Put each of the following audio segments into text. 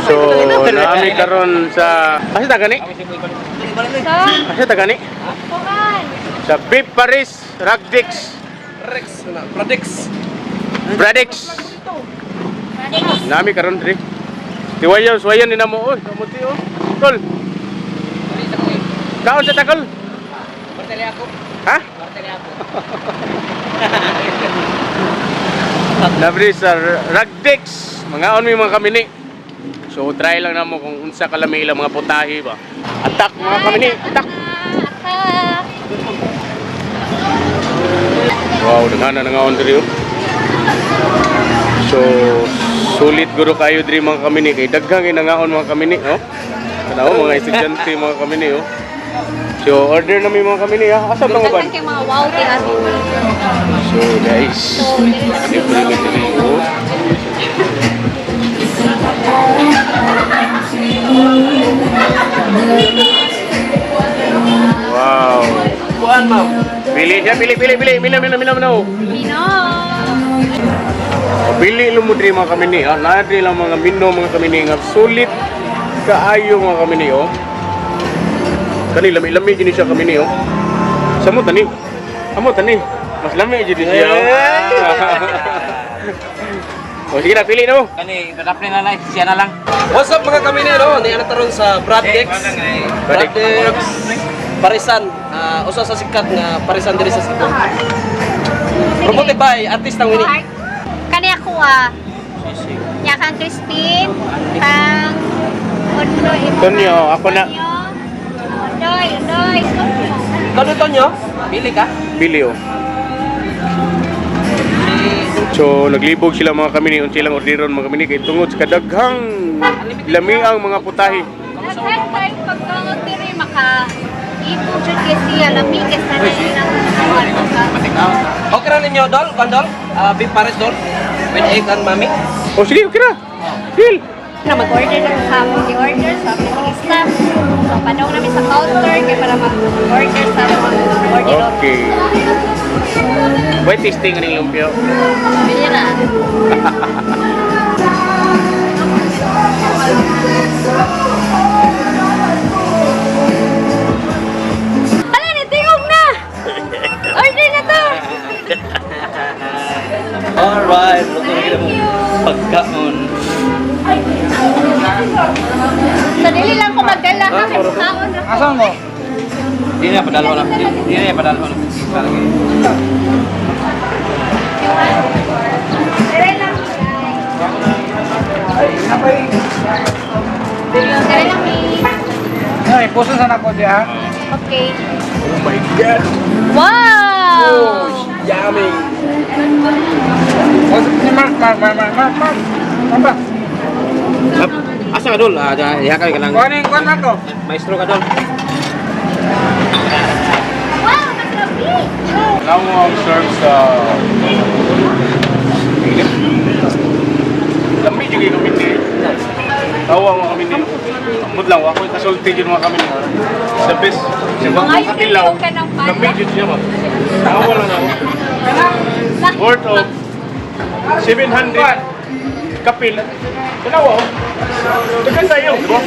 So, nami karon sa asa ta gani? Asa ta gani? Sa Beef Paris Ragdix. Bradex. Nami karon diri. Tiwayaw suwayan ni namo oy, kamuti oh. Tol. Kaon sa takol? Barteli ako. Ha? Barteli ako. Nabri sa Ragdix. Mga on mga kamini. So try lang namo kung unsa kalami ilang mga putahe ba. Atak mga kamini, atak. Wow, daghan na nga on diri oh. So sulit guro kayo diri mga kamini kay daghang inangaon mga kamini oh. Kanaw mga estudyante mga kamini oh. So order na mi mga kamini ha. Asa mga ban? Kay mga wow ti ato. So guys, libre mi diri oh. Wow. Kuan ma'am. Pili siya, pili. Mino. Mino. Pili lumudri mga kamini ha. Nadri lang mga mino mga kamini nga sulit kaayo mga kamini oh. Kani lami gini siya kamini oh. Samo tani. Amo tani. Mas lami gini siya oh. O sige na, pili na mo. Kani badapli na lang, siya na lang. What's up mga kamini no? Ni ana taron sa Bradex. Bradex Parisan. Usa sa sikat nga Parisan diri sa Cebu. Promoted by artist ang winning. Kani ako nya kang Crispin, kang Ondoy. Tonyo, ako na. Ondoy. Kano to nyo? Pili ka? Pili oh. So naglibog sila mga kamini unsa ilang orderon mga kamini kay tungod sa kadaghang lamiang mga putahe. Naghan kay pagkangot diri maka ibog jud kay siya lami kay sanay ilang kuwan. Okay ra ninyo dol, kondol? Beef Paris dol. With egg and mami. O sige, okay na. Deal. Na mag-order na sa among i-order sa among staff. So padong namin sa counter kay para mag-order sa among order. Okay. Wait, tasting ng lumpio. Bili na. Hala, natingog na! Order na to! Alright, Thank you! pagkaon. So, dili lang ko magdala ha, kay mukhaon na ko. Asan mo? Di na padalo na. Di na padalo na. Dire lang. Dire lang, please. Ay, puso sana ko diha. Okay. Oh my God. Wow! Yummy. Asa ka dol? Ya ka lang. Kuan ako. Maestro ka dol. Wow, masarap! Now ang serve sa lami juga kami ni. Tawa mga kami ni. Amod lang ako kasulti jud mga kami ni. The best. Sa mga katilaw. Lami jud siya ba. Tawa lang ako. Worth of 700 kapil. Kanawa oh. Dagan tayo, di ba?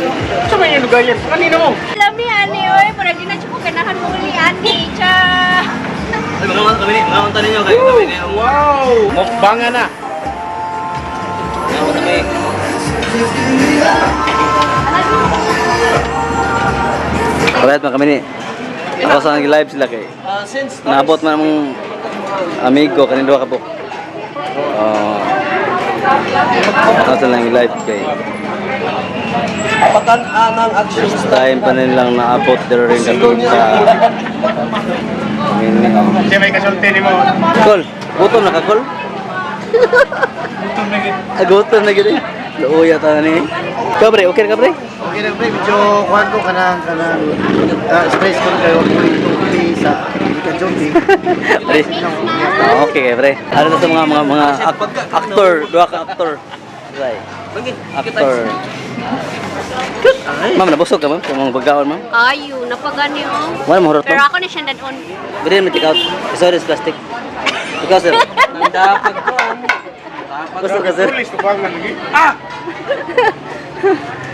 Sa may yung lugayan. Kanina mo. Lami, ani, oy. Mura din na siya ko ganahan mo uli, ani. Cha! Ay, mga unta ninyo kayo kami ngayon. Wow! Mukbangan na. Alright mga kami ni. Ako sa nag-live sila kay. Since Naabot man mong amigo kanin duha ka po. Ako sa nag-live kay. apatan anang action First time pa nilang naabot dito rin kami sa Mini. Kasi may kasulti ni mo. Kol, gutom na ka Kol? Gutom na gini. Luuya ta ni. Kabre, okay na kabre? Okay na pre, medyo kuhan ko kanang stress ko kayo kung sa Jondi. Pre. Okay kay pre. Ano na sa mga actor, dua ka actor. Right. Actor. Ma'am, nabusog ka ma'am? Kung mga pagkaon ma'am? Ayo, napagani oh. Wala mo horot Pero ma'am? ako na siya dadon. Bili mo take out. Sorry, plastic. Ikaw sir. nandapag ko. Gusto ka sir? Tulis tubangan lagi.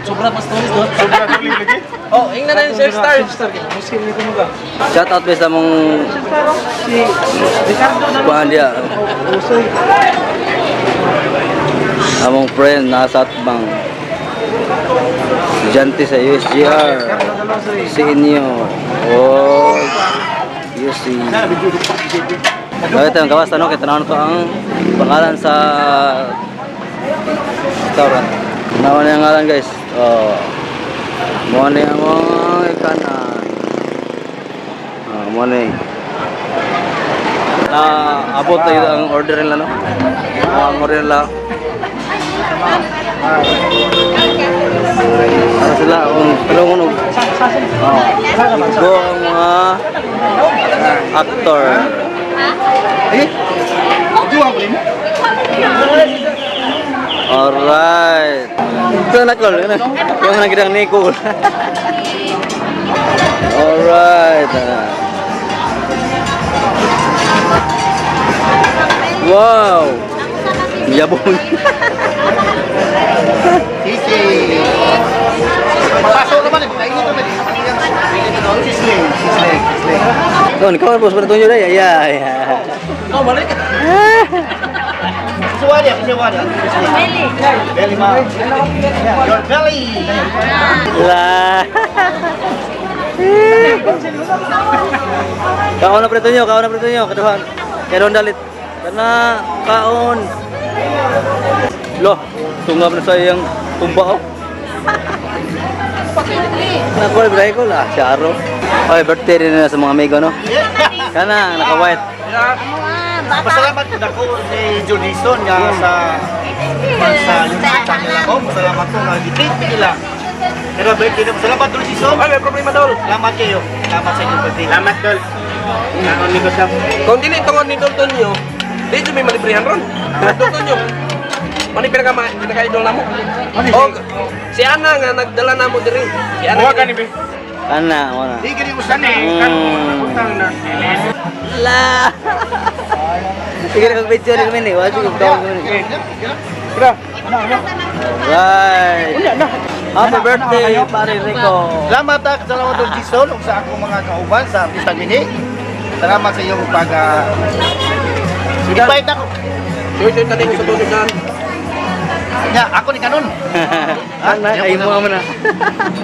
Sobra pa stories doon. Sobra tuloy lagi. Oh, ingnan na yung star. Shout out sa mong kuhaan dia. Among friend nasa atbang. Estudyante sa USGR. Si inyo. Oh. UC. Bakit ang kawas tanong kita na to ang pangalan sa restaurant. Nawa na yung ngalan guys. Oh. Mo na yung kanan. Mo na yung abot na yun ang order nila no? Ang order nila. Para sila kung tulungan og go ang mga actor. Alright. Ito na call. Yung nagidang Nicole. Alright. Wow. Yabong. Sige. Pasok naman eh. Kainin naman eh. Sisling. Don, ikaw bos bertunjuk dah. Ya. Oh, balik. Kisiwa dia. Meli. Belly ma. Your belly. Lah. Kaon na bertunjuk, keduhan. Keron dalit. Karena kaon. Loh, tunggap na sa yang tumba oh. Naku, beray ko lah, Charo. Oy, birthday rin na sa mga amigo, no? Kana, naka-white. Pasalamat ko dako si Junison nga sa channel ako. Pasalamat ko nga gitrit nila. Pero birthday na salamat dul si Som. May problema dol. Salamat kayo. Salamat sa inyong birthday. Salamat tol. Naon ni ko sa. Kung dili tungon ni Dalton nyo, dito may malibrihan ron. Dalton nyo. Mani pinaka-idol namo. Oh, si Ana nga nagdala namo diri. Si Ana. Buwa ka ni be. Kana, mana? Di gani usan eh. Kan utang na. Lah. Sige na video ni kami ni. Wajib ko daw kami. Bro. Right. Happy birthday, pare Rico. Salamat dul Jison ug sa akong mga kauban sa Pistang Mini. Salamat sa iyong pag invite ako. Joy tani sa tunod na. Ya, ako ni kanon. Ana, ay mo na.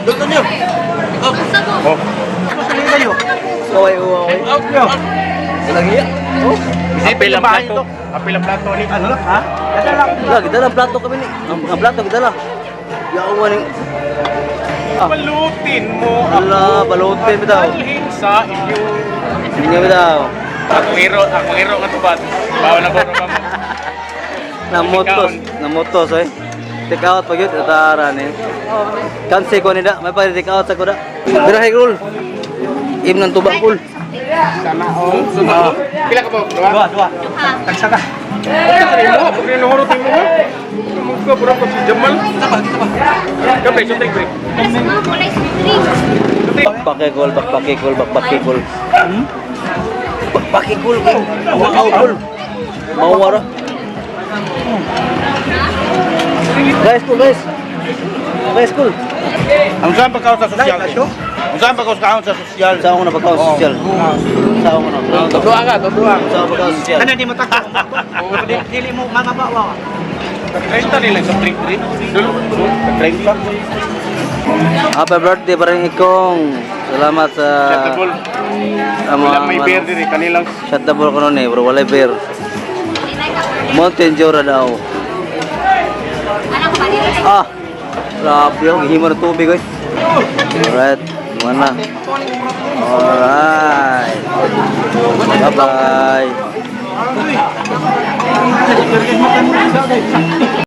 Dalton nyo. Oh. Gusto kayo. Oy, oy. Lagi ya. Oh. Apil ang plato. Apil ang plato ni. Ano? Ha? Lah, kita lang plato kami ni. Ang plato kita lah. Ya Allah ni. Balutin mo Allah, balutin bitaw. Dalhin sa inyo. Sige bitaw. Ako hero nga tubad. Bawa na boro ka mo. Namotos eh. Take out pag yun, tataran eh. Kanse ko nida, may pa take out sa ko da. Birahe kul. Im ng tubak kul. Sana all. Pila ka po? Dua. Tagsa ka. Pagkakari mo hurot mo ha? Mungka pura ko si Jamal. Kapay, so take break. Sa mga kulay drink. Bakpakikul. Bakpakikul. Wow. Mawara. Guys, cool. Ang saan pagkaon sa sosyal? Ang saan pagkaon sa sosyal? Sa ako na pagkaon social. Sa ako na. Doa ka, doa. Sa ako pagkaon social. Ano di mo takot? Dili mo mamabawa. 30 nila sa drink. Dulo. 30. Happy birthday pa rin ikong. Salamat sa Shutable. Wala may beer diri kanilang. Shut the ball ko nun eh, bro. Walay beer. Mountain Jura daw. Anak ko ba nila? Ah! Grabe yung himo ng tubig eh. Alright. Mana? Alright. Bye-bye.